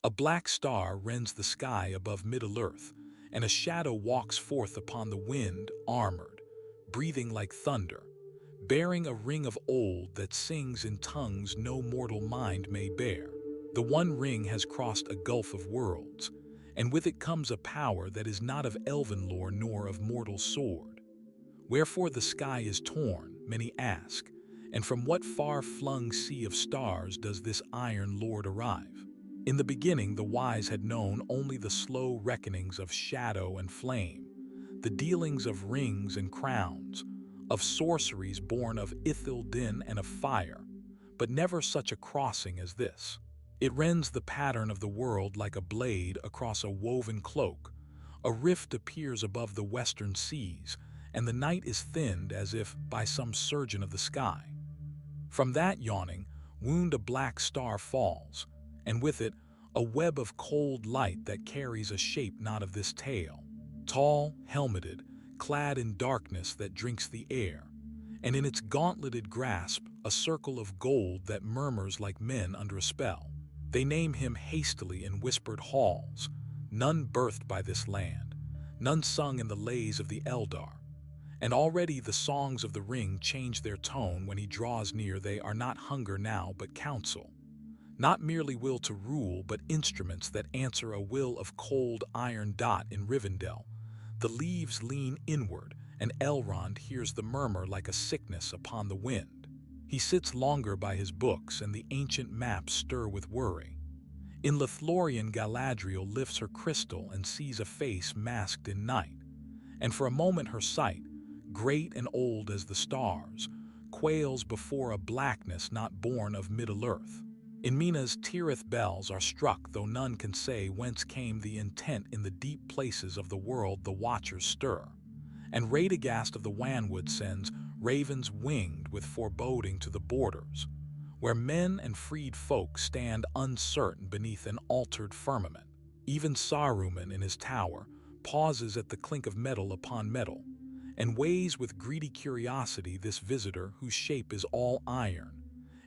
A black star rends the sky above Middle-earth, and a shadow walks forth upon the wind, armored, breathing like thunder, bearing a ring of old that sings in tongues no mortal mind may bear. The One Ring has crossed a gulf of worlds, and with it comes a power that is not of elven lore nor of mortal sword. Wherefore the sky is torn, many ask, and from what far-flung sea of stars does this Iron Lord arrive? In the beginning the wise had known only the slow reckonings of shadow and flame, the dealings of rings and crowns, of sorceries born of Ithildin and of fire, but never such a crossing as this. It rends the pattern of the world like a blade across a woven cloak. A rift appears above the western seas, and the night is thinned as if by some surgeon of the sky. From that yawning wound a black star falls, and with it a web of cold light that carries a shape not of this tale. Tall, helmeted, clad in darkness that drinks the air, and in its gauntleted grasp a circle of gold that murmurs like men under a spell. They name him hastily in whispered halls, none birthed by this land, none sung in the lays of the Eldar. And already the songs of the ring change their tone when he draws near. They are not hunger now but counsel, not merely will to rule but instruments that answer a will of cold iron. In Rivendell, the leaves lean inward, and Elrond hears the murmur like a sickness upon the wind. He sits longer by his books, and the ancient maps stir with worry. In Lothlorien Galadriel lifts her crystal and sees a face masked in night, and for a moment her sight, great and old as the stars, quails before a blackness not born of Middle-earth. In Minas Tirith bells are struck, though none can say whence came the intent. In the deep places of the world the watchers stir, and Radagast of the Wanwood sends ravens winged with foreboding to the borders, where men and freed folk stand uncertain beneath an altered firmament. Even Saruman in his tower pauses at the clink of metal upon metal, and weighs with greedy curiosity this visitor whose shape is all iron,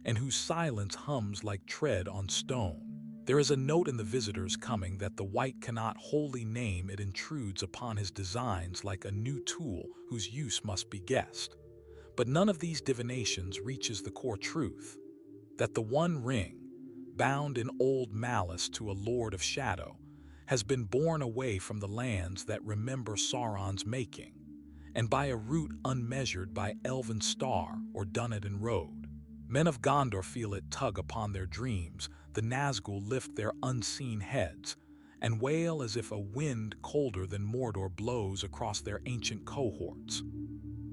and whose silence hums like tread on stone. There is a note in the visitor's coming that the wight cannot wholly name. It intrudes upon his designs like a new tool whose use must be guessed. But none of these divinations reaches the core truth, that the One Ring, bound in old malice to a lord of shadow, has been borne away from the lands that remember Sauron's making, and by a route unmeasured by elven star or Dunedain road. Men of Gondor feel it tug upon their dreams. The Nazgul lift their unseen heads and wail as if a wind colder than Mordor blows across their ancient cohorts.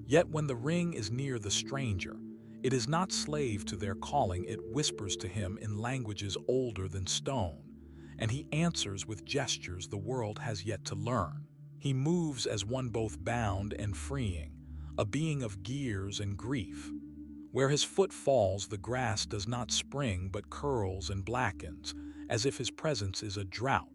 Yet when the ring is near the stranger, it is not slave to their calling. It whispers to him in languages older than stone, and he answers with gestures the world has yet to learn. He moves as one both bound and freeing, a being of gears and grief. Where his foot falls, the grass does not spring but curls and blackens, as if his presence is a drought.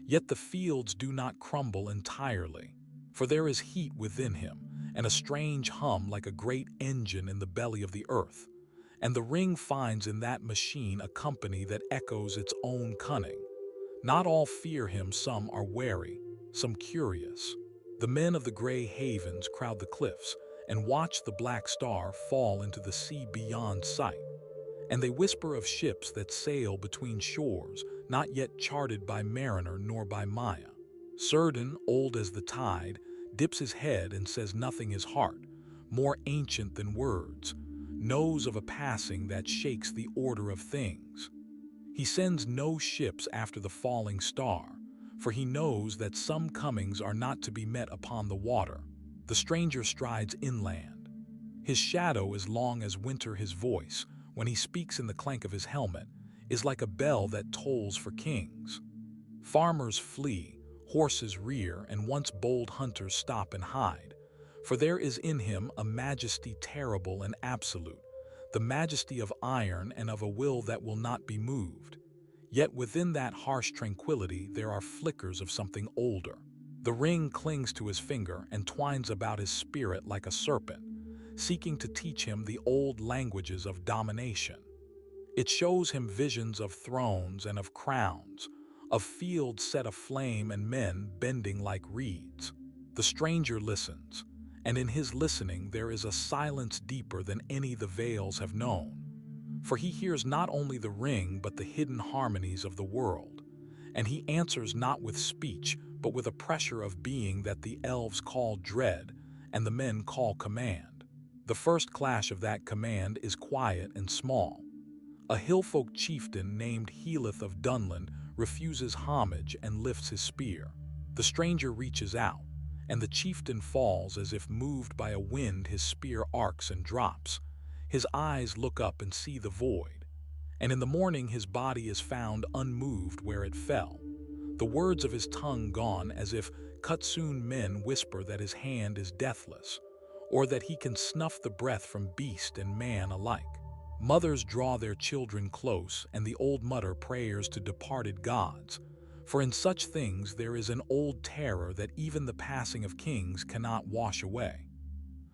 Yet the fields do not crumble entirely, for there is heat within him, and a strange hum like a great engine in the belly of the earth. And the ring finds in that machine a company that echoes its own cunning. Not all fear him, some are wary, some curious. The men of the Grey Havens crowd the cliffs and watch the black star fall into the sea beyond sight. And they whisper of ships that sail between shores not yet charted by mariner nor by Maya. Círdan, old as the tide, dips his head and says nothing. His heart, more ancient than words, knows of a passing that shakes the order of things. He sends no ships after the falling star, for he knows that some comings are not to be met upon the water. The stranger strides inland. His shadow is long as winter. His voice, when he speaks in the clank of his helmet, is like a bell that tolls for kings. Farmers flee, horses rear, and once bold hunters stop and hide, for there is in him a majesty terrible and absolute, the majesty of iron and of a will that will not be moved. Yet within that harsh tranquility there are flickers of something older. The ring clings to his finger and twines about his spirit like a serpent, seeking to teach him the old languages of domination. It shows him visions of thrones and of crowns, of fields set aflame and men bending like reeds. The stranger listens, and in his listening there is a silence deeper than any the veils have known. For he hears not only the ring but the hidden harmonies of the world, and he answers not with speech but with a pressure of being that the elves call dread and the men call command. The first clash of that command is quiet and small. A hillfolk chieftain named Helith of Dunland refuses homage and lifts his spear. The stranger reaches out, and the chieftain falls as if moved by a wind. His spear arcs and drops. His eyes look up and see the void, and in the morning his body is found unmoved where it fell. The words of his tongue gone, as if Kutsun men whisper that his hand is deathless, or that he can snuff the breath from beast and man alike. Mothers draw their children close, and the old mutter prayers to departed gods, for in such things there is an old terror that even the passing of kings cannot wash away.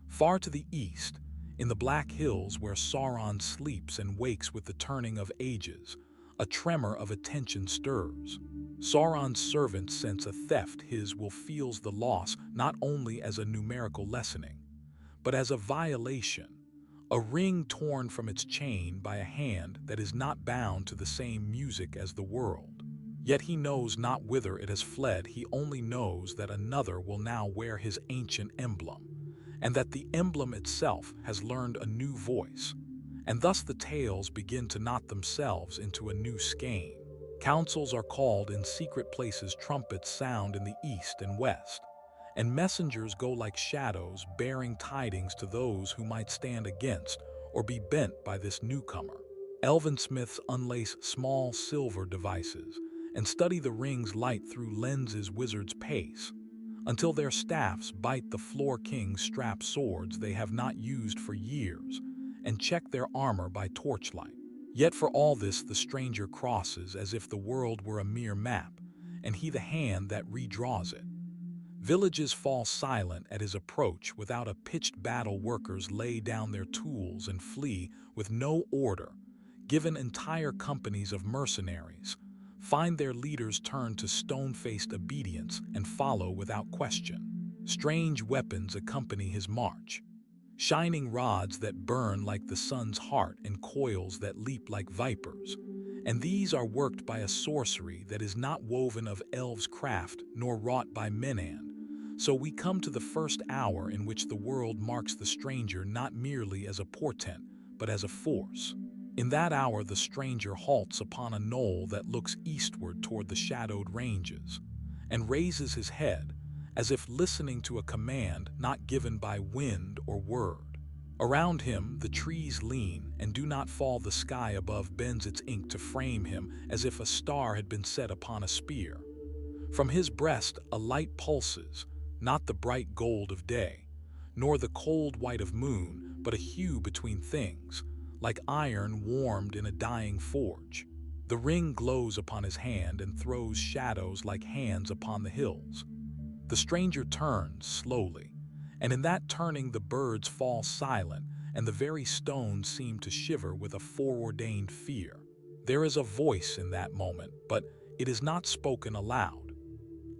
Far to the east, in the black hills where Sauron sleeps and wakes with the turning of ages, a tremor of attention stirs. Sauron's servants sense a theft. His will feels the loss not only as a numerical lessening, but as a violation, a ring torn from its chain by a hand that is not bound to the same music as the world. Yet he knows not whither it has fled. He only knows that another will now wear his ancient emblem, and that the emblem itself has learned a new voice. And thus the tales begin to knot themselves into a new skein. Councils are called in secret places, trumpets sound in the east and west, and messengers go like shadows bearing tidings to those who might stand against or be bent by this newcomer. Elven smiths unlace small silver devices and study the ring's light through lenses wizards pace, until their staffs bite the floor. Kings strap swords they have not used for years and check their armor by torchlight. Yet for all this the stranger crosses as if the world were a mere map, and he the hand that redraws it. Villages fall silent at his approach. Without a pitched battle, workers lay down their tools and flee with no order. Given entire companies of mercenaries, find their leaders turn to stone-faced obedience and follow without question. Strange weapons accompany his march. Shining rods that burn like the sun's heart and coils that leap like vipers, and these are worked by a sorcery that is not woven of elves' craft nor wrought by Menan. So we come to the first hour in which the world marks the stranger not merely as a portent, but as a force. In that hour the stranger halts upon a knoll that looks eastward toward the shadowed ranges, and raises his head, as if listening to a command not given by wind or word. Around him the trees lean and do not fall. The sky above bends its ink to frame him as if a star had been set upon a spear. From his breast a light pulses, not the bright gold of day, nor the cold white of moon, but a hue between things, like iron warmed in a dying forge. The ring glows upon his hand and throws shadows like hands upon the hills. The stranger turns slowly, and in that turning the birds fall silent, and the very stones seem to shiver with a foreordained fear. There is a voice in that moment, but it is not spoken aloud.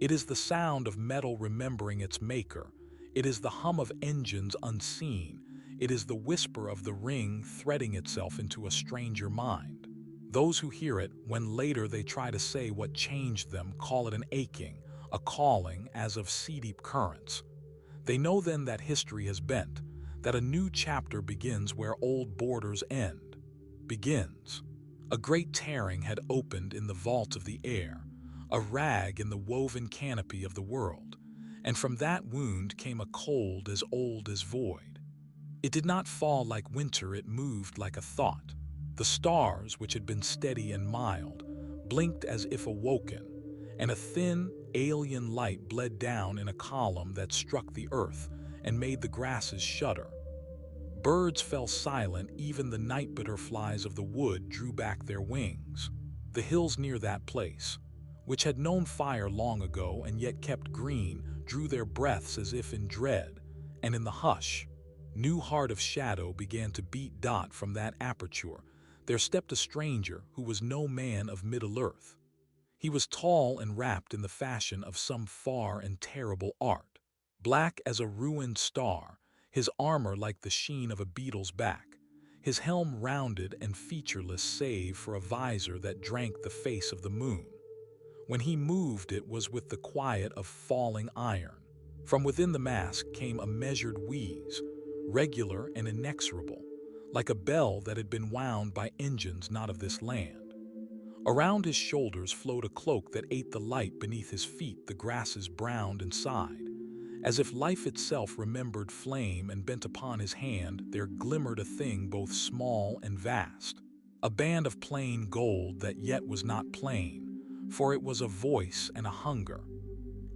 It is the sound of metal remembering its maker. It is the hum of engines unseen. It is the whisper of the ring threading itself into a stranger mind. Those who hear it, when later they try to say what changed them, call it an aching, a calling as of sea-deep currents. They know then that history has bent, that a new chapter begins where old borders end. Begins. A great tearing had opened in the vault of the air, a rag in the woven canopy of the world, and from that wound came a cold as old as void. It did not fall like winter, it moved like a thought. The stars, which had been steady and mild, blinked as if awoken, and a thin, alien light bled down in a column that struck the earth and made the grasses shudder. Birds fell silent, even the night butterflies of the wood drew back their wings. The hills near that place, which had known fire long ago and yet kept green, drew their breaths as if in dread, and in the hush, new heart of shadow began to beat. From that aperture there stepped a stranger who was no man of Middle-earth. He was tall and wrapped in the fashion of some far and terrible art. Black as a ruined star, his armor like the sheen of a beetle's back, his helm rounded and featureless save for a visor that drank the face of the moon. When he moved, it was with the quiet of falling iron. From within the mask came a measured wheeze, regular and inexorable, like a bell that had been wound by engines not of this land. Around his shoulders flowed a cloak that ate the light beneath his feet. The grasses browned and sighed. As if life itself remembered flame and bent upon his hand, there glimmered a thing both small and vast, a band of plain gold that yet was not plain, for it was a voice and a hunger.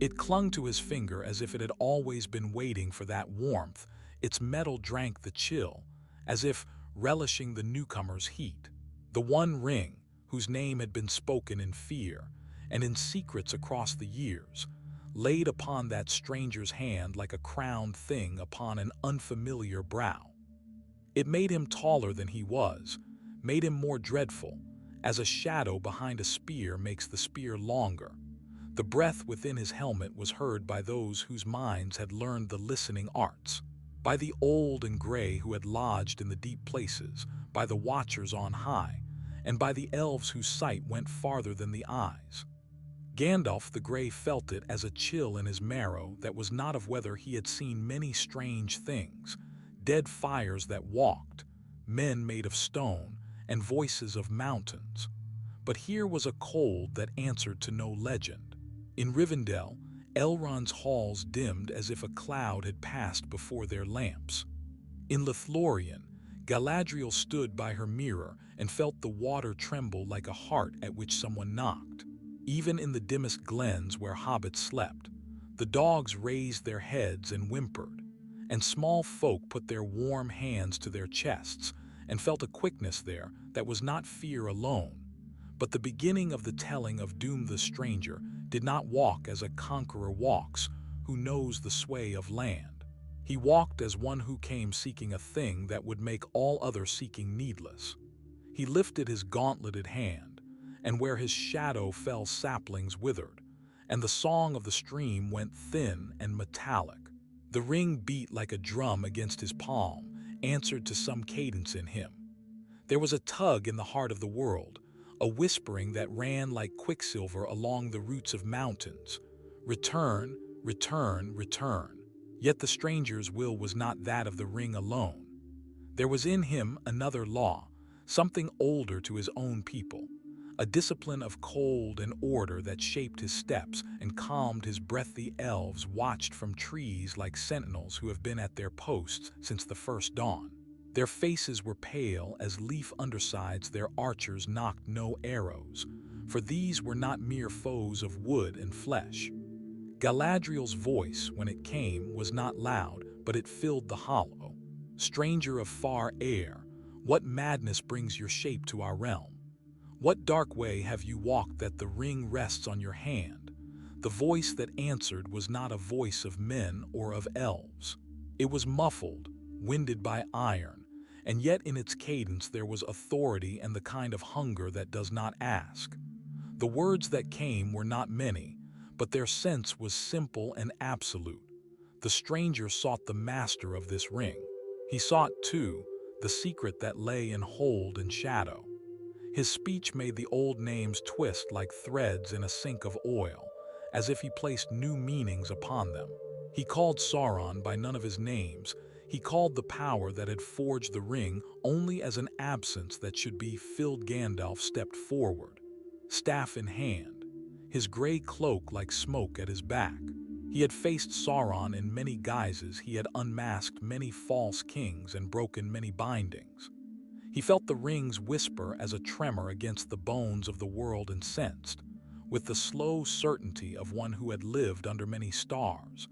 It clung to his finger as if it had always been waiting for that warmth. Its metal drank the chill, as if relishing the newcomer's heat. The one ring, whose name had been spoken in fear and in secrets across the years, laid upon that stranger's hand like a crowned thing upon an unfamiliar brow. It made him taller than he was, made him more dreadful, as a shadow behind a spear makes the spear longer. The breath within his helmet was heard by those whose minds had learned the listening arts, by the old and gray who had lodged in the deep places, by the watchers on high, and by the elves whose sight went farther than the eyes. Gandalf the Grey felt it as a chill in his marrow that was not of whether he had seen many strange things, dead fires that walked, men made of stone, and voices of mountains. But here was a cold that answered to no legend. In Rivendell, Elrond's halls dimmed as if a cloud had passed before their lamps. In Lothlorien, Galadriel stood by her mirror and felt the water tremble like a heart at which someone knocked. Even in the dimmest glens where hobbits slept, the dogs raised their heads and whimpered, and small folk put their warm hands to their chests and felt a quickness there that was not fear alone, but the beginning of the telling of Doom. The stranger did not walk as a conqueror walks, who knows the sway of land. He walked as one who came seeking a thing that would make all other seeking needless. He lifted his gauntleted hand, and where his shadow fell saplings withered, and the song of the stream went thin and metallic. The ring beat like a drum against his palm, answered to some cadence in him. There was a tug in the heart of the world, a whispering that ran like quicksilver along the roots of mountains. Return, return, return. Yet the stranger's will was not that of the ring alone. There was in him another law, something older to his own people, a discipline of cold and order that shaped his steps and calmed his breath. The elves watched from trees like sentinels who have been at their posts since the first dawn. Their faces were pale as leaf undersides. Their archers knocked no arrows, for these were not mere foes of wood and flesh. Galadriel's voice, when it came, was not loud, but it filled the hollow. Stranger of far air, what madness brings your shape to our realm? What dark way have you walked that the ring rests on your hand? The voice that answered was not a voice of men or of elves. It was muffled, winded by iron, and yet in its cadence there was authority and the kind of hunger that does not ask. The words that came were not many, but their sense was simple and absolute. The stranger sought the master of this ring. He sought, too, the secret that lay in hold and shadow. His speech made the old names twist like threads in a sink of oil, as if he placed new meanings upon them. He called Sauron by none of his names. He called the power that had forged the ring only as an absence that should be filled. Gandalf stepped forward, staff in hand, his gray cloak like smoke at his back. He had faced Sauron in many guises. He had unmasked many false kings and broken many bindings. He felt the ring's whisper as a tremor against the bones of the world, and sensed, with the slow certainty of one who had lived under many stars,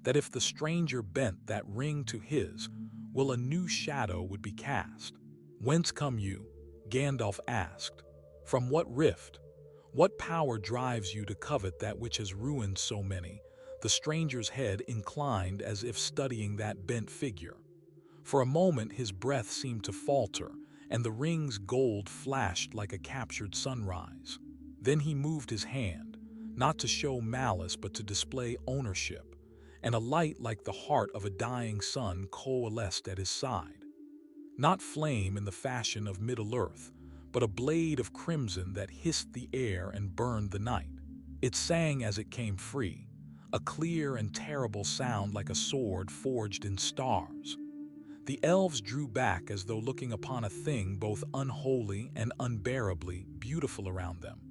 that if the stranger bent that ring to his, will a new shadow would be cast. Whence come you? Gandalf asked. From what rift? What power drives you to covet that which has ruined so many? The stranger's head inclined as if studying that bent figure. For a moment his breath seemed to falter, and the ring's gold flashed like a captured sunrise. Then he moved his hand, not to show malice but to display ownership, and a light like the heart of a dying sun coalesced at his side. Not flame in the fashion of Middle-earth, but a blade of crimson that hissed the air and burned the night. It sang as it came free, a clear and terrible sound like a sword forged in stars. The elves drew back as though looking upon a thing both unholy and unbearably beautiful around them.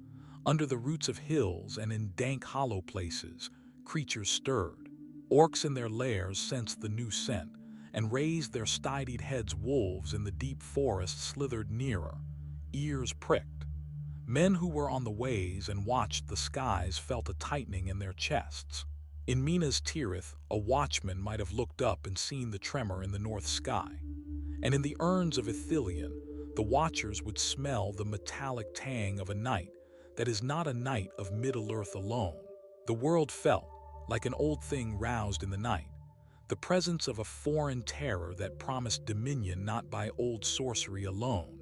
Under the roots of hills and in dank hollow places, creatures stirred. Orcs in their lairs sensed the new scent, and raised their stided heads. Wolves in the deep forest slithered nearer, ears pricked. Men who were on the ways and watched the skies felt a tightening in their chests. In Minas Tirith, a watchman might have looked up and seen the tremor in the north sky. And in the urns of Ithilien, the watchers would smell the metallic tang of a night that is not a night of Middle-earth alone. The world felt like an old thing roused in the night, the presence of a foreign terror that promised dominion not by old sorcery alone,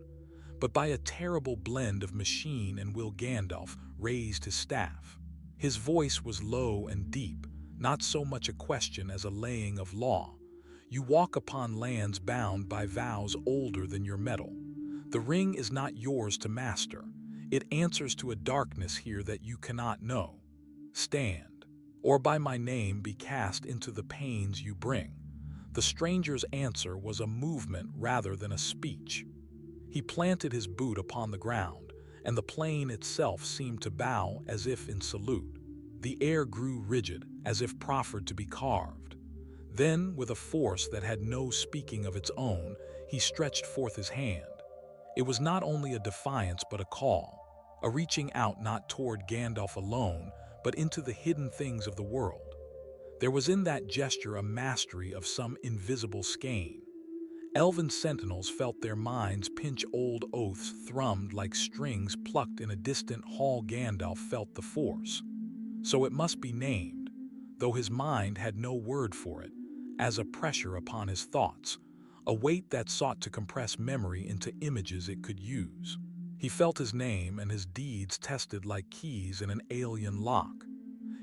but by a terrible blend of machine and will. Gandalf raised his staff. His voice was low and deep, not so much a question as a laying of law. You walk upon lands bound by vows older than your metal. The ring is not yours to master. It answers to a darkness here that you cannot know. Stand, or by my name be cast into the pains you bring. The stranger's answer was a movement rather than a speech. He planted his boot upon the ground, and the plain itself seemed to bow as if in salute. The air grew rigid, as if proffered to be carved. Then, with a force that had no speaking of its own, he stretched forth his hand. It was not only a defiance but a call, a reaching out not toward Gandalf alone, but into the hidden things of the world. There was in that gesture a mastery of some invisible skein. Elven sentinels felt their minds pinch. Old oaths thrummed like strings plucked in a distant hall. Gandalf felt the force. So it must be named, though his mind had no word for it, as a pressure upon his thoughts, a weight that sought to compress memory into images it could use. He felt his name and his deeds tested like keys in an alien lock.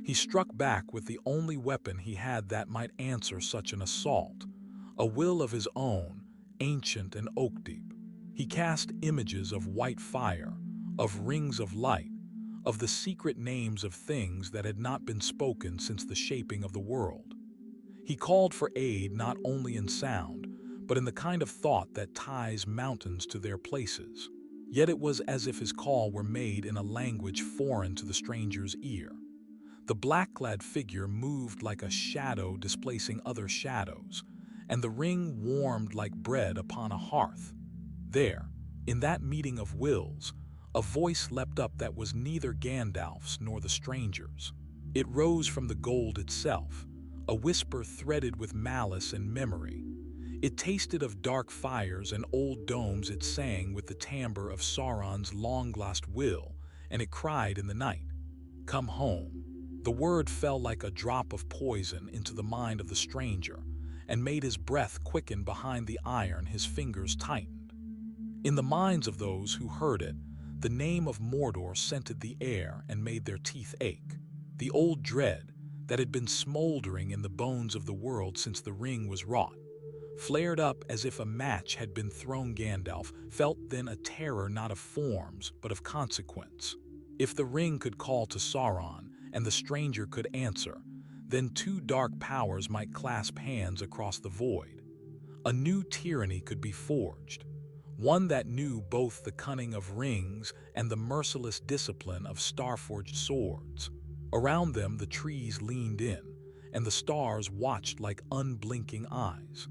He struck back with the only weapon he had that might answer such an assault, a will of his own, ancient and oak-deep. He cast images of white fire, of rings of light, of the secret names of things that had not been spoken since the shaping of the world. He called for aid not only in sound, but in the kind of thought that ties mountains to their places. Yet it was as if his call were made in a language foreign to the stranger's ear. The black-clad figure moved like a shadow displacing other shadows, and the ring warmed like bread upon a hearth. There, in that meeting of wills, a voice leapt up that was neither Gandalf's nor the stranger's. It rose from the gold itself, a whisper threaded with malice and memory. It tasted of dark fires and old domes. It sang with the timbre of Sauron's long-lost will, and it cried in the night, "Come home." The word fell like a drop of poison into the mind of the stranger, and made his breath quicken behind the iron. His fingers tightened. In the minds of those who heard it, the name of Mordor scented the air and made their teeth ache. The old dread that had been smoldering in the bones of the world since the ring was wrought flared up as if a match had been thrown. Gandalf felt then a terror not of forms but of consequence. If the ring could call to Sauron and the stranger could answer, then two dark powers might clasp hands across the void. A new tyranny could be forged, one that knew both the cunning of rings and the merciless discipline of star-forged swords. Around them the trees leaned in, and the stars watched like unblinking eyes.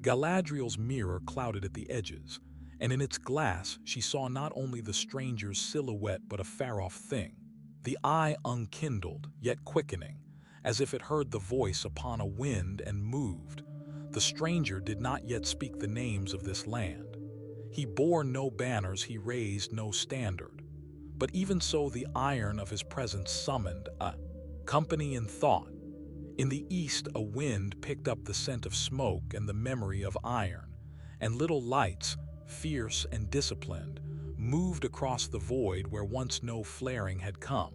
Galadriel's mirror clouded at the edges, and in its glass she saw not only the stranger's silhouette but a far-off thing, the eye unkindled yet quickening, as if it heard the voice upon a wind and moved. The stranger did not yet speak the names of this land. He bore no banners, he raised no standard. But even so the iron of his presence summoned a company in thought. In the east a wind picked up the scent of smoke and the memory of iron, and little lights, fierce and disciplined, moved across the void where once no flaring had come.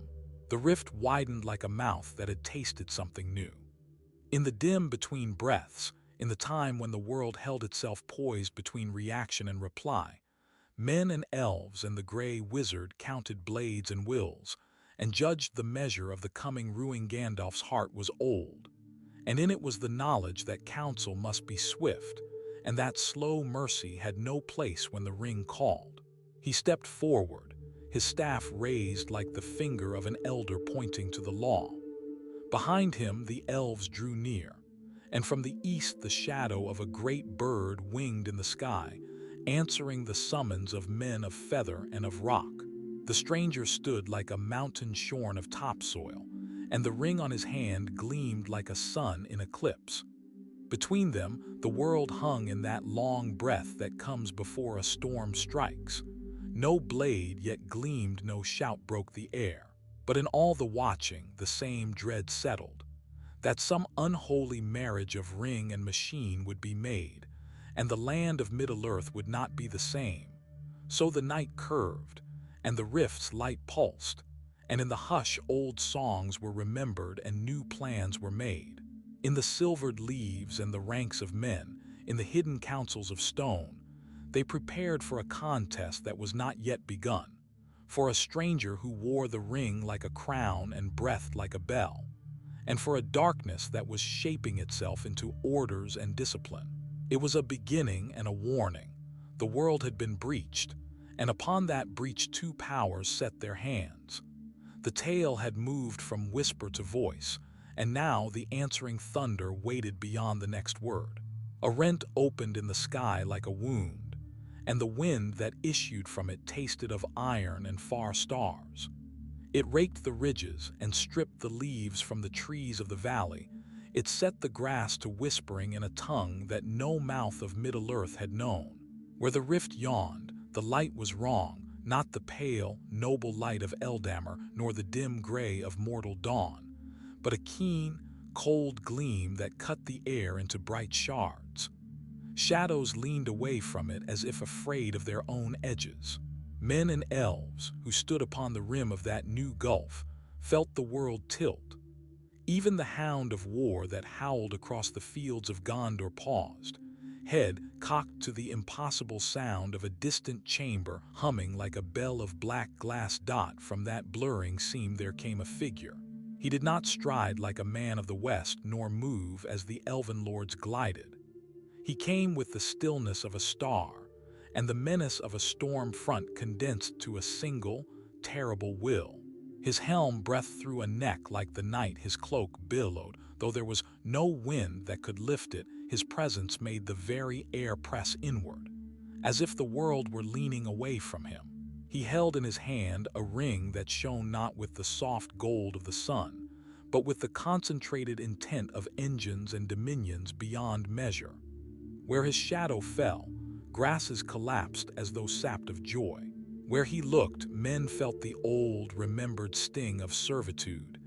The rift widened like a mouth that had tasted something new. In the dim between breaths, in the time when the world held itself poised between reaction and reply, men and elves and the gray wizard counted blades and wills, and judged the measure of the coming ruin. Gandalf's heart was old, and in it was the knowledge that counsel must be swift, and that slow mercy had no place when the ring called. He stepped forward, his staff raised like the finger of an elder pointing to the law. Behind him the elves drew near, and from the east the shadow of a great bird winged in the sky, answering the summons of men of feather and of rock. The stranger stood like a mountain shorn of topsoil, and the ring on his hand gleamed like a sun in eclipse. Between them, the world hung in that long breath that comes before a storm strikes. No blade yet gleamed, no shout broke the air. But in all the watching, the same dread settled, that some unholy marriage of ring and machine would be made, and the land of Middle-earth would not be the same. So the night curved, and the rift's light pulsed, and in the hush old songs were remembered and new plans were made. In the silvered leaves and the ranks of men, in the hidden councils of stone, they prepared for a contest that was not yet begun, for a stranger who wore the ring like a crown and breathed like a bell, and for a darkness that was shaping itself into orders and discipline. It was a beginning and a warning. The world had been breached, and upon that breach two powers set their hands. The tale had moved from whisper to voice, and now the answering thunder waited beyond the next word. A rent opened in the sky like a wound, and the wind that issued from it tasted of iron and far stars. It raked the ridges and stripped the leaves from the trees of the valley. It set the grass to whispering in a tongue that no mouth of Middle-earth had known. Where the rift yawned, the light was wrong, not the pale, noble light of Eldamar, nor the dim gray of mortal dawn, but a keen, cold gleam that cut the air into bright shards. Shadows leaned away from it as if afraid of their own edges. Men and elves, who stood upon the rim of that new gulf, felt the world tilt. Even the hound of war that howled across the fields of Gondor paused, head cocked to the impossible sound of a distant chamber humming like a bell of black glass. From that blurring seam there came a figure. He did not stride like a man of the west, nor move as the elven lords glided. He came with the stillness of a star, and the menace of a storm front condensed to a single, terrible will. His helm breathed through a neck like the night his cloak billowed, though there was no wind that could lift it. His presence made the very air press inward, as if the world were leaning away from him. He held in his hand a ring that shone not with the soft gold of the sun, but with the concentrated intent of engines and dominions beyond measure. Where his shadow fell, grasses collapsed as though sapped of joy. Where he looked, men felt the old, remembered sting of servitude.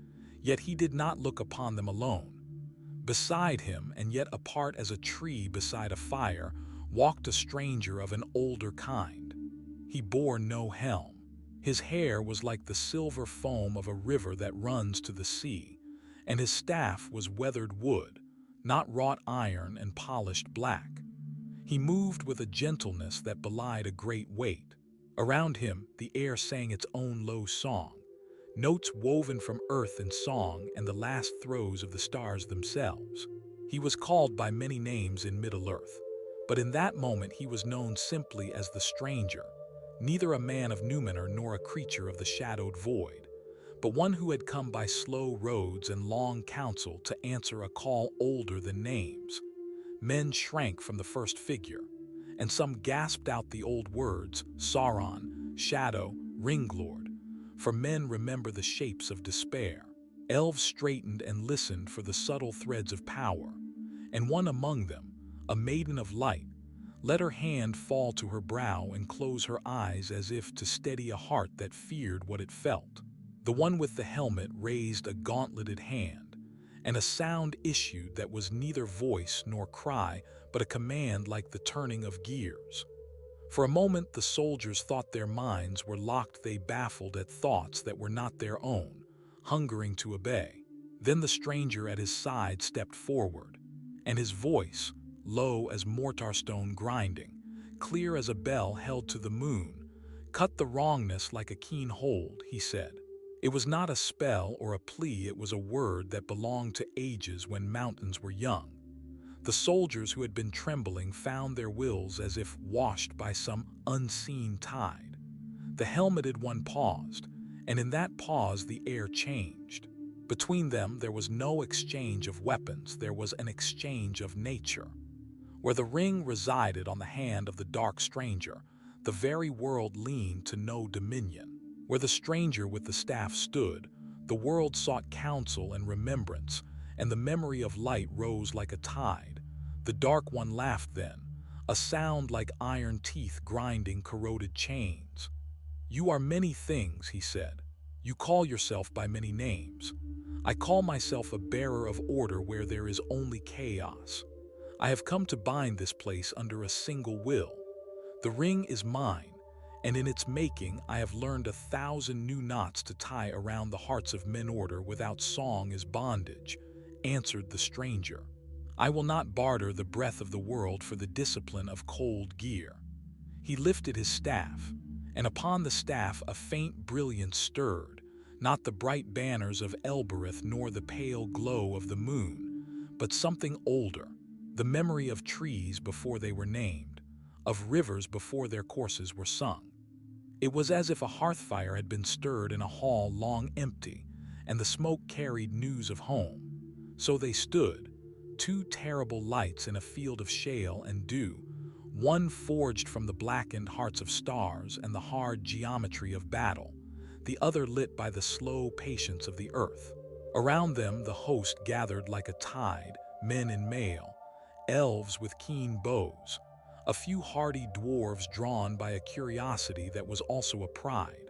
Yet he did not look upon them alone. Beside him, and yet apart as a tree beside a fire, walked a stranger of an older kind. He bore no helm. His hair was like the silver foam of a river that runs to the sea, and his staff was weathered wood, not wrought iron and polished black. He moved with a gentleness that belied a great weight. Around him, the air sang its own low song, notes woven from earth and song and the last throes of the stars themselves. He was called by many names in Middle-earth, but in that moment he was known simply as the stranger, neither a man of Numenor nor a creature of the shadowed void, but one who had come by slow roads and long counsel to answer a call older than names. Men shrank from the first figure, and some gasped out the old words, Sauron, Shadow, Ringlord, for men remember the shapes of despair. Elves straightened and listened for the subtle threads of power, and one among them, a maiden of light, let her hand fall to her brow and close her eyes as if to steady a heart that feared what it felt. The one with the helmet raised a gauntleted hand, and a sound issued that was neither voice nor cry, but a command like the turning of gears. For a moment, the soldiers thought their minds were locked. They baffled at thoughts that were not their own, hungering to obey. Then the stranger at his side stepped forward, and his voice, low as mortar stone grinding, clear as a bell held to the moon, cut the wrongness like a keen hold, he said. It was not a spell or a plea, it was a word that belonged to ages when mountains were young. The soldiers who had been trembling found their wills as if washed by some unseen tide. The helmeted one paused, and in that pause the air changed. Between them there was no exchange of weapons, there was an exchange of nature. Where the ring resided on the hand of the dark stranger, the very world leaned to no dominion. Where the stranger with the staff stood, the world sought counsel and remembrance, and the memory of light rose like a tide. The dark one laughed then, a sound like iron teeth grinding corroded chains. "You are many things," he said. "You call yourself by many names. I call myself a bearer of order where there is only chaos. I have come to bind this place under a single will. The ring is mine, and in its making I have learned 1,000 new knots to tie around the hearts of men. Order without song is bondage," answered the stranger. "I will not barter the breath of the world for the discipline of cold gear." He lifted his staff, and upon the staff a faint brilliance stirred, not the bright banners of Elbereth nor the pale glow of the moon, but something older, the memory of trees before they were named, of rivers before their courses were sung. It was as if a hearth-fire had been stirred in a hall long empty, and the smoke carried news of home. So they stood, two terrible lights in a field of shale and dew, one forged from the blackened hearts of stars and the hard geometry of battle, the other lit by the slow patience of the earth. Around them the host gathered like a tide, men in mail, elves with keen bows, a few hardy dwarves drawn by a curiosity that was also a pride.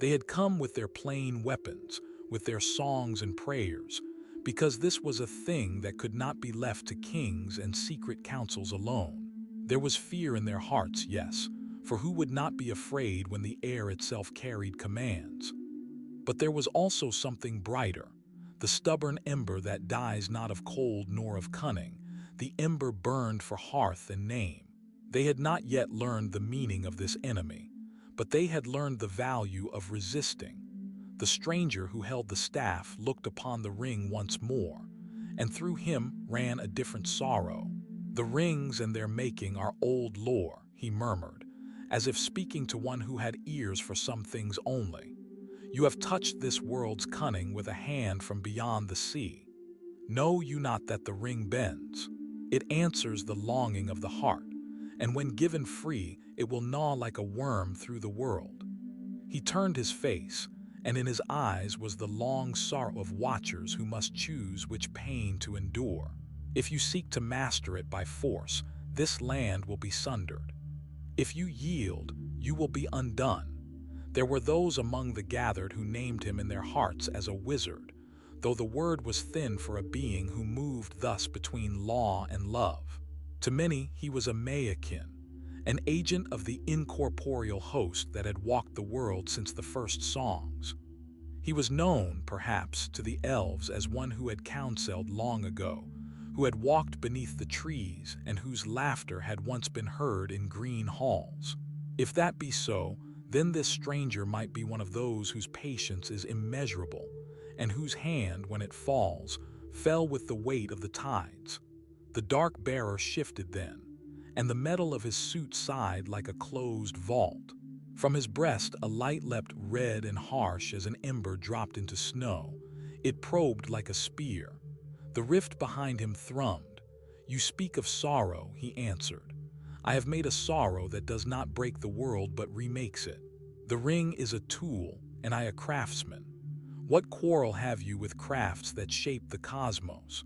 They had come with their plain weapons, with their songs and prayers, because this was a thing that could not be left to kings and secret councils alone. There was fear in their hearts, yes, for who would not be afraid when the air itself carried commands? But there was also something brighter, the stubborn ember that dies not of cold nor of cunning, the ember burned for hearth and name. They had not yet learned the meaning of this enemy, but they had learned the value of resisting. The stranger who held the staff looked upon the ring once more, and through him ran a different sorrow. "The rings and their making are old lore," he murmured, as if speaking to one who had ears for some things only. "You have touched this world's cunning with a hand from beyond the sea. Know you not that the ring bends? It answers the longing of the heart, and when given free, it will gnaw like a worm through the world." He turned his face, and in his eyes was the long sorrow of watchers who must choose which pain to endure. If you seek to master it by force, this land will be sundered. If you yield, you will be undone. There were those among the gathered who named him in their hearts as a wizard, though the word was thin for a being who moved thus between law and love. To many, he was a Mayakin, an agent of the incorporeal host that had walked the world since the first songs. He was known, perhaps, to the Elves as one who had counseled long ago, who had walked beneath the trees and whose laughter had once been heard in green halls. If that be so, then this stranger might be one of those whose patience is immeasurable, and whose hand, when it falls, fell with the weight of the tides. The dark bearer shifted then, and the metal of his suit sighed like a closed vault. From his breast a light leapt red and harsh as an ember dropped into snow. It probed like a spear. The rift behind him thrummed. "You speak of sorrow," he answered. "I have made a sorrow that does not break the world but remakes it. The ring is a tool, and I a craftsman. What quarrel have you with crafts that shape the cosmos?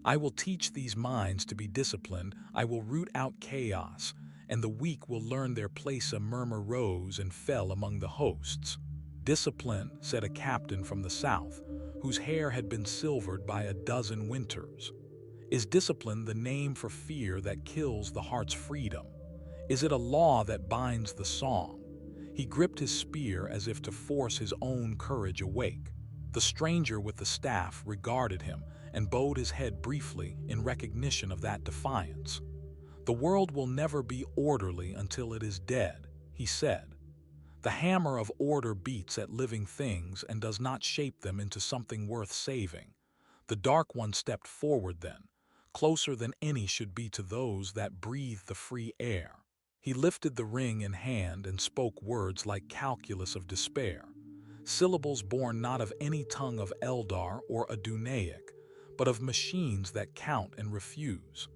I will teach these minds to be disciplined, I will root out chaos, and the weak will learn their place." A murmur rose and fell among the hosts. "Discipline," said a captain from the south, whose hair had been silvered by a dozen winters. "Is discipline the name for fear that kills the heart's freedom? Is it a law that binds the song? He gripped his spear as if to force his own courage awake. The stranger with the staff regarded him and bowed his head briefly in recognition of that defiance. "The world will never be orderly until it is dead," he said. "The hammer of order beats at living things and does not shape them into something worth saving." The Dark One stepped forward then, closer than any should be to those that breathe the free air. He lifted the ring in hand and spoke words like calculus of despair, syllables born not of any tongue of Eldar or Adunaic, but of machines that count and refuse.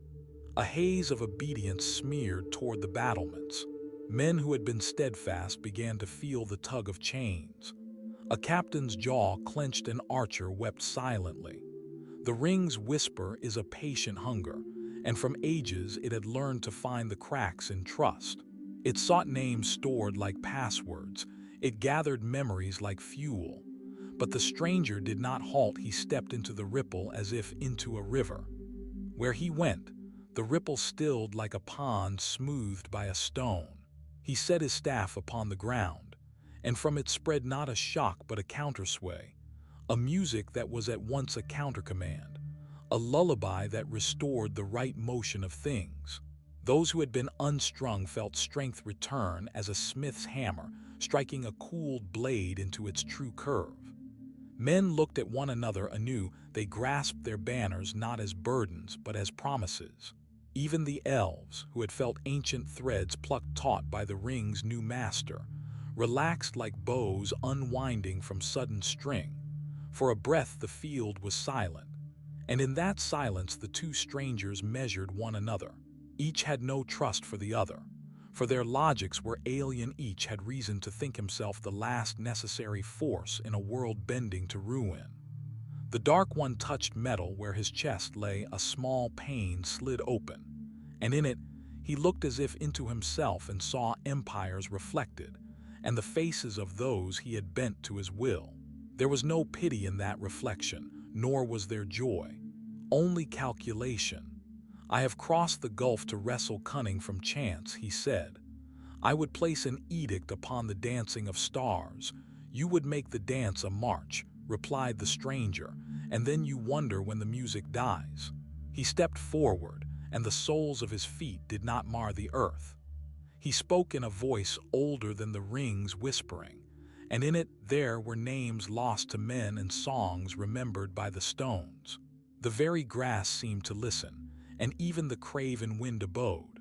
A haze of obedience smeared toward the battlements. Men who had been steadfast began to feel the tug of chains. A captain's jaw clenched, an archer wept silently. The ring's whisper is a patient hunger, and from ages it had learned to find the cracks in trust. It sought names stored like passwords. It gathered memories like fuel. But the stranger did not halt. He stepped into the ripple as if into a river. Where he went, the ripple stilled like a pond smoothed by a stone. He set his staff upon the ground, and from it spread not a shock but a countersway, a music that was at once a countercommand, a lullaby that restored the right motion of things. Those who had been unstrung felt strength return as a smith's hammer, striking a cooled blade into its true curve. Men looked at one another anew. They grasped their banners not as burdens but as promises. Even the elves, who had felt ancient threads plucked taut by the ring's new master, relaxed like bows unwinding from sudden string. For a breath the field was silent, and in that silence the two strangers measured one another. Each had no trust for the other, for their logics were alien. Each had reason to think himself the last necessary force in a world bending to ruin. The Dark One touched metal where his chest lay. A small pane slid open, and in it he looked as if into himself and saw empires reflected, and the faces of those he had bent to his will. There was no pity in that reflection, nor was there joy, only calculation. "I have crossed the gulf to wrestle cunning from chance," he said. "I would place an edict upon the dancing of stars. You would make the dance a march," replied the stranger, "and then you wonder when the music dies." He stepped forward, and the soles of his feet did not mar the earth. He spoke in a voice older than the ring's whispering, and in it there were names lost to men and songs remembered by the stones. The very grass seemed to listen, and even the craven wind abode.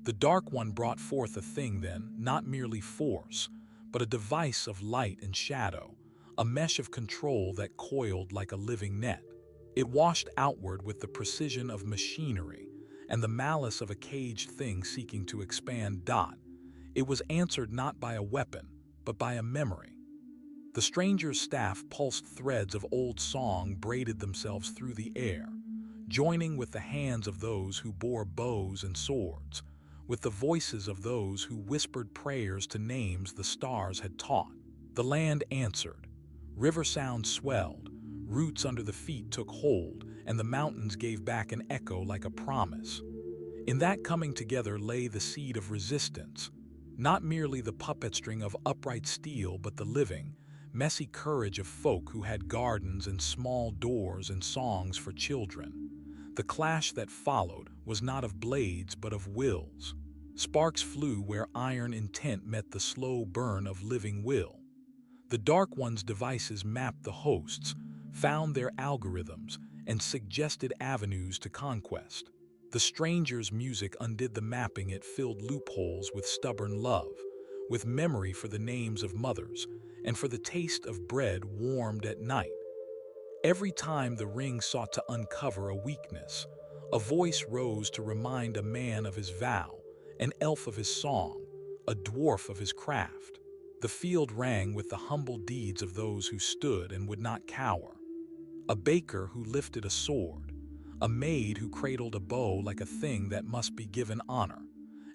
The Dark One brought forth a thing then, not merely force, but a device of light and shadow, a mesh of control that coiled like a living net. It washed outward with the precision of machinery and the malice of a caged thing seeking to expand. It was answered not by a weapon, but by a memory. The stranger's staff pulsed. Threads of old song braided themselves through the air, joining with the hands of those who bore bows and swords, with the voices of those who whispered prayers to names the stars had taught. The land answered. River sounds swelled, roots under the feet took hold, and the mountains gave back an echo like a promise. In that coming together lay the seed of resistance, not merely the puppet string of upright steel, but the living, messy courage of folk who had gardens and small doors and songs for children. The clash that followed was not of blades but of wills. Sparks flew where iron intent met the slow burn of living will. The Dark One's devices mapped the hosts, found their algorithms, and suggested avenues to conquest. The stranger's music undid the mapping. It filled loopholes with stubborn love, with memory for the names of mothers, and for the taste of bread warmed at night. Every time the ring sought to uncover a weakness, a voice rose to remind a man of his vow, an elf of his song, a dwarf of his craft. The field rang with the humble deeds of those who stood and would not cower. A baker who lifted a sword, a maid who cradled a bow like a thing that must be given honor,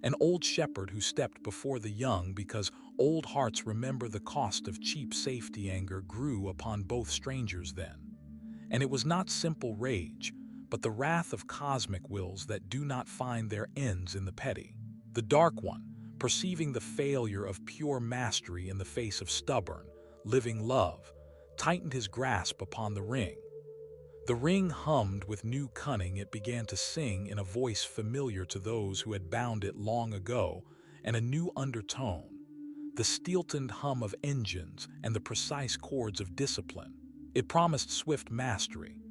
an old shepherd who stepped before the young because old hearts remember the cost of cheap safety. Anger grew upon both strangers then, and it was not simple rage, but the wrath of cosmic wills that do not find their ends in the petty. The The Dark One, perceiving the failure of pure mastery in the face of stubborn, living love, tightened his grasp upon the ring. The ring hummed with new cunning. It began to sing in a voice familiar to those who had bound it long ago, and a new undertone, the steel-toned hum of engines and the precise chords of discipline. It promised swift mastery,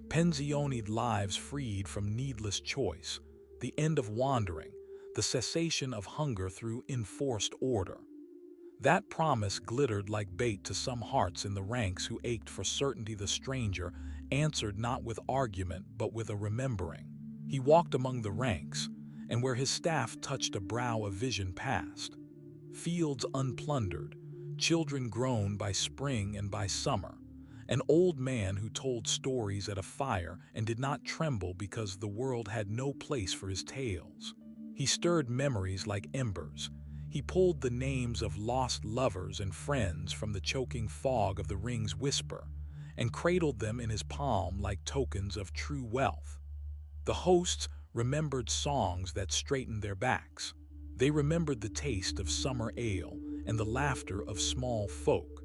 pensionied lives freed from needless choice, the end of wandering, the cessation of hunger through enforced order. That promise glittered like bait to some hearts in the ranks who ached for certainty. The stranger answered not with argument but with a remembering. He walked among the ranks, and where his staff touched a brow a vision passed. Fields unplundered, children grown by spring and by summer, an old man who told stories at a fire and did not tremble because the world had no place for his tales. He stirred memories like embers. He pulled the names of lost lovers and friends from the choking fog of the ring's whisper and cradled them in his palm like tokens of true wealth. The hosts remembered songs that straightened their backs. They remembered the taste of summer ale and the laughter of small folk.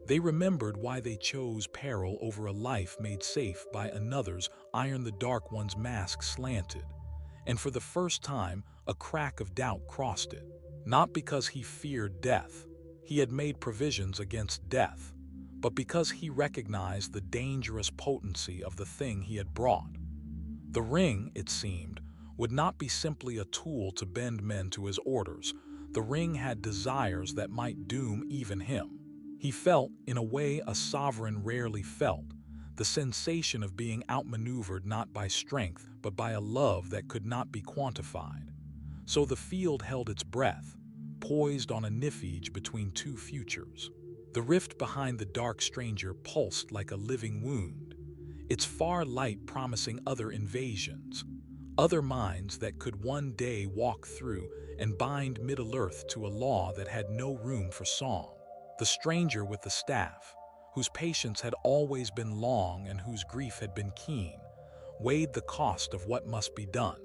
They remembered why they chose peril over a life made safe by another's iron. The Dark One's mask slanted, and for the first time a crack of doubt crossed it. Not because he feared death, he had made provisions against death, but because he recognized the dangerous potency of the thing he had brought. The ring, it seemed, would not be simply a tool to bend men to his orders. The ring had desires that might doom even him. He felt, in a way a sovereign rarely felt, the sensation of being outmaneuvered not by strength but by a love that could not be quantified. So the field held its breath, poised on a nifage between two futures. The rift behind the dark stranger pulsed like a living wound, its far light promising other invasions, other minds that could one day walk through and bind Middle-earth to a law that had no room for song. The stranger with the staff, whose patience had always been long and whose grief had been keen, weighed the cost of what must be done.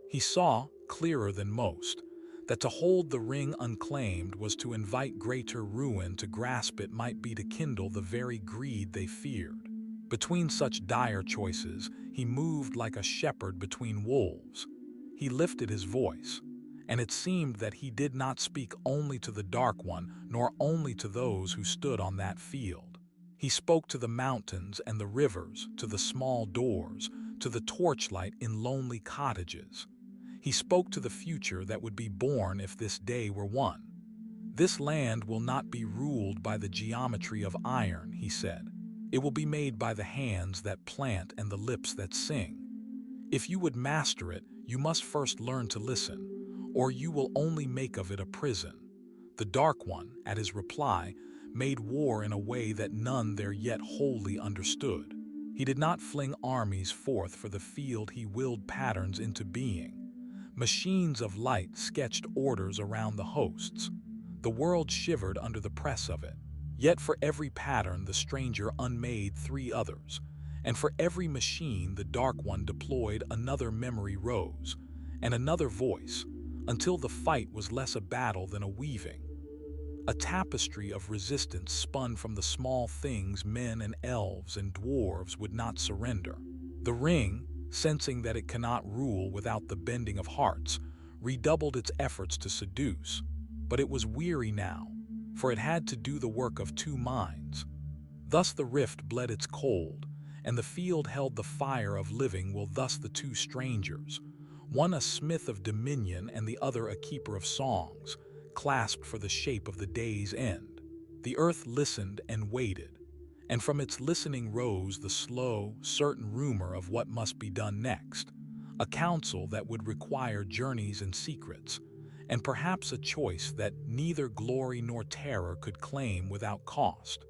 He saw, clearer than most, that to hold the ring unclaimed was to invite greater ruin. To grasp it might be to kindle the very greed they feared. Between such dire choices, he moved like a shepherd between wolves. He lifted his voice, and it seemed that he did not speak only to the Dark One, nor only to those who stood on that field. He spoke to the mountains and the rivers, to the small doors, to the torchlight in lonely cottages. He spoke to the future that would be born if this day were won. This land will not be ruled by the geometry of iron, he said. It will be made by the hands that plant and the lips that sing. If you would master it, you must first learn to listen, or you will only make of it a prison. The Dark One, at his reply, made war in a way that none there yet wholly understood. He did not fling armies forth for the field, he willed patterns into being. Machines of light sketched orders around the hosts. The world shivered under the press of it. Yet for every pattern the stranger unmade 3 others, and for every machine the Dark One deployed another memory rose, and another voice, until the fight was less a battle than a weaving. A tapestry of resistance spun from the small things men and elves and dwarves would not surrender. The ring, sensing that it cannot rule without the bending of hearts, redoubled its efforts to seduce, but it was weary now, for it had to do the work of 2 minds. Thus the rift bled its cold, and the field held the fire of living. Will thus the 2 strangers, one a smith of dominion and the other a keeper of songs, clasped for the shape of the day's end. The earth listened and waited, and from its listening rose the slow, certain rumor of what must be done next, a counsel that would require journeys and secrets, and perhaps a choice that neither glory nor terror could claim without cost.